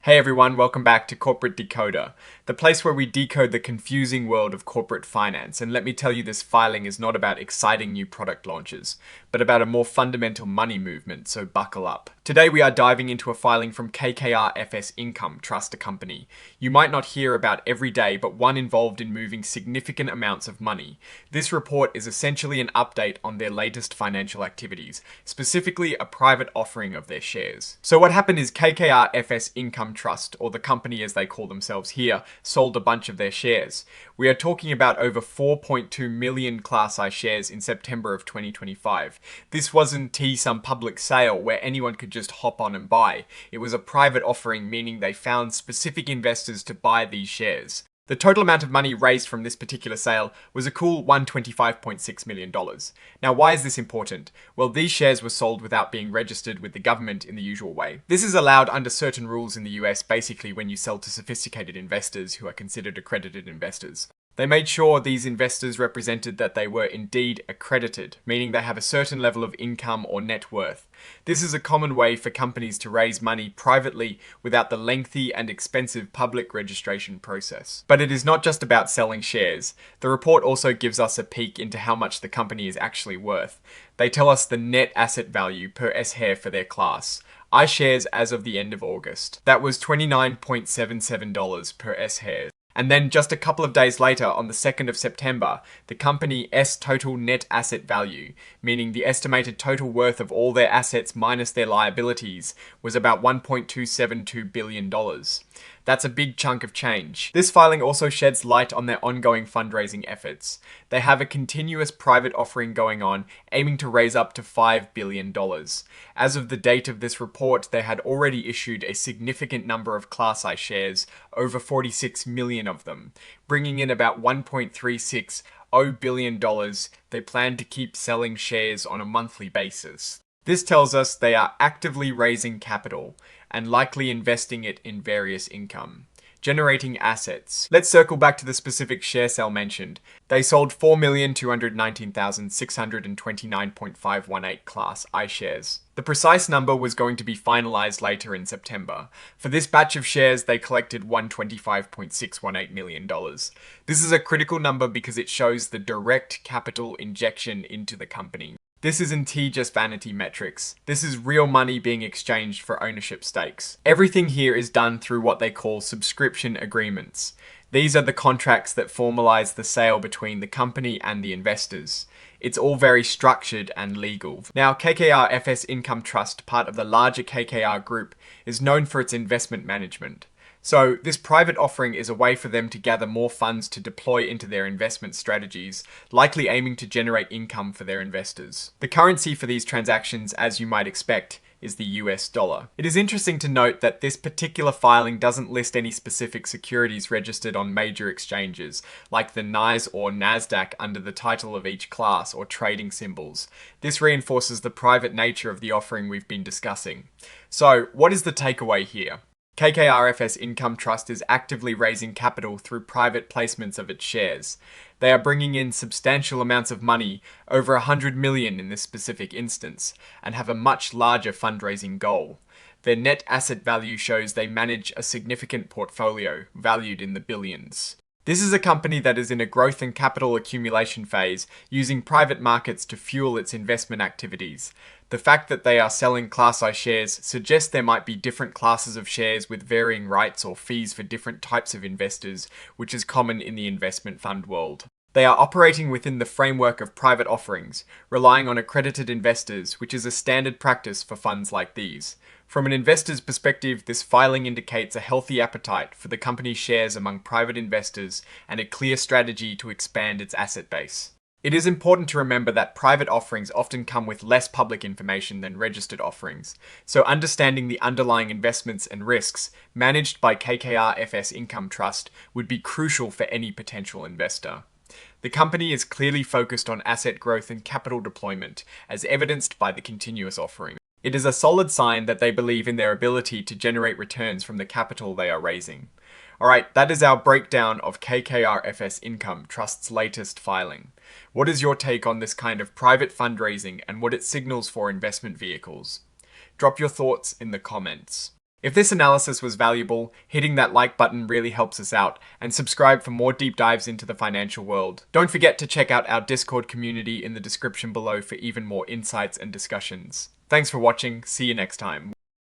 Hey everyone, welcome back to Corporate Decoder, the place where we decode the confusing world of corporate finance. And let me tell you, this filing is not about exciting new product launches, but about a more fundamental money movement, so buckle up. Today we are diving into a filing from KKR FS Income Trust, a company you might not hear about every day, but one involved in moving significant amounts of money. This report is essentially an update on their latest financial activities, specifically a private offering of their shares. So what happened is KKR FS Income Trust, or the company as they call themselves here, sold a bunch of their shares. We are talking about over 4.2 million Class I shares in September of 2025. This wasn't some public sale where anyone could just hop on and buy. It was a private offering, meaning they found specific investors to buy these shares. The total amount of money raised from this particular sale was a cool $125.6 million. Now, why is this important? Well, these shares were sold without being registered with the government in the usual way. This is allowed under certain rules in the US, basically when you sell to sophisticated investors who are considered accredited investors. They made sure these investors represented that they were indeed accredited, meaning they have a certain level of income or net worth. This is a common way for companies to raise money privately without the lengthy and expensive public registration process. But it is not just about selling shares. The report also gives us a peek into how much the company is actually worth. They tell us the net asset value per S-share for their class. iShares as of the end of August. That was $29.77 per S-share. And then just a couple of days later, on the 2nd of September, the company S total net asset value, meaning the estimated total worth of all their assets minus their liabilities, was about $1.272 billion. That's a big chunk of change. This filing also sheds light on their ongoing fundraising efforts. They have a continuous private offering going on, aiming to raise up to $5 billion. As of the date of this report, they had already issued a significant number of Class I shares, over 46 million of them, bringing in about $1.360 billion. They plan to keep selling shares on a monthly basis. This tells us they are actively raising capital and likely investing it in various income, generating assets. Let's circle back to the specific share sale mentioned. They sold 4,219,629.518 Class I shares. The precise number was going to be finalized later in September. For this batch of shares, they collected $125.618 million. This is a critical number because it shows the direct capital injection into the company. This isn't just vanity metrics. This is real money being exchanged for ownership stakes. Everything here is done through what they call subscription agreements. These are the contracts that formalize the sale between the company and the investors. It's all very structured and legal. Now, KKR FS Income Trust, part of the larger KKR group, is known for its investment management. So this private offering is a way for them to gather more funds to deploy into their investment strategies, likely aiming to generate income for their investors. The currency for these transactions, as you might expect, is the US dollar. It is interesting to note that this particular filing doesn't list any specific securities registered on major exchanges, like the NYSE or NASDAQ under the title of each class or trading symbols. This reinforces the private nature of the offering we've been discussing. So, what is the takeaway here? KKR FS Income Trust is actively raising capital through private placements of its shares. They are bringing in substantial amounts of money, over $100 million in this specific instance, and have a much larger fundraising goal. Their net asset value shows they manage a significant portfolio, valued in the billions. This is a company that is in a growth and capital accumulation phase, using private markets to fuel its investment activities. The fact that they are selling Class I shares suggests there might be different classes of shares with varying rights or fees for different types of investors, which is common in the investment fund world. They are operating within the framework of private offerings, relying on accredited investors, which is a standard practice for funds like these. From an investor's perspective, this filing indicates a healthy appetite for the company's shares among private investors and a clear strategy to expand its asset base. It is important to remember that private offerings often come with less public information than registered offerings, so understanding the underlying investments and risks managed by KKR FS Income Trust would be crucial for any potential investor. The company is clearly focused on asset growth and capital deployment, as evidenced by the continuous offering. It is a solid sign that they believe in their ability to generate returns from the capital they are raising. Alright, that is our breakdown of KKR FS Income Trust's latest filing. What is your take on this kind of private fundraising and what it signals for investment vehicles? Drop your thoughts in the comments. If this analysis was valuable, hitting that like button really helps us out, and subscribe for more deep dives into the financial world. Don't forget to check out our Discord community in the description below for even more insights and discussions. Thanks for watching, see you next time.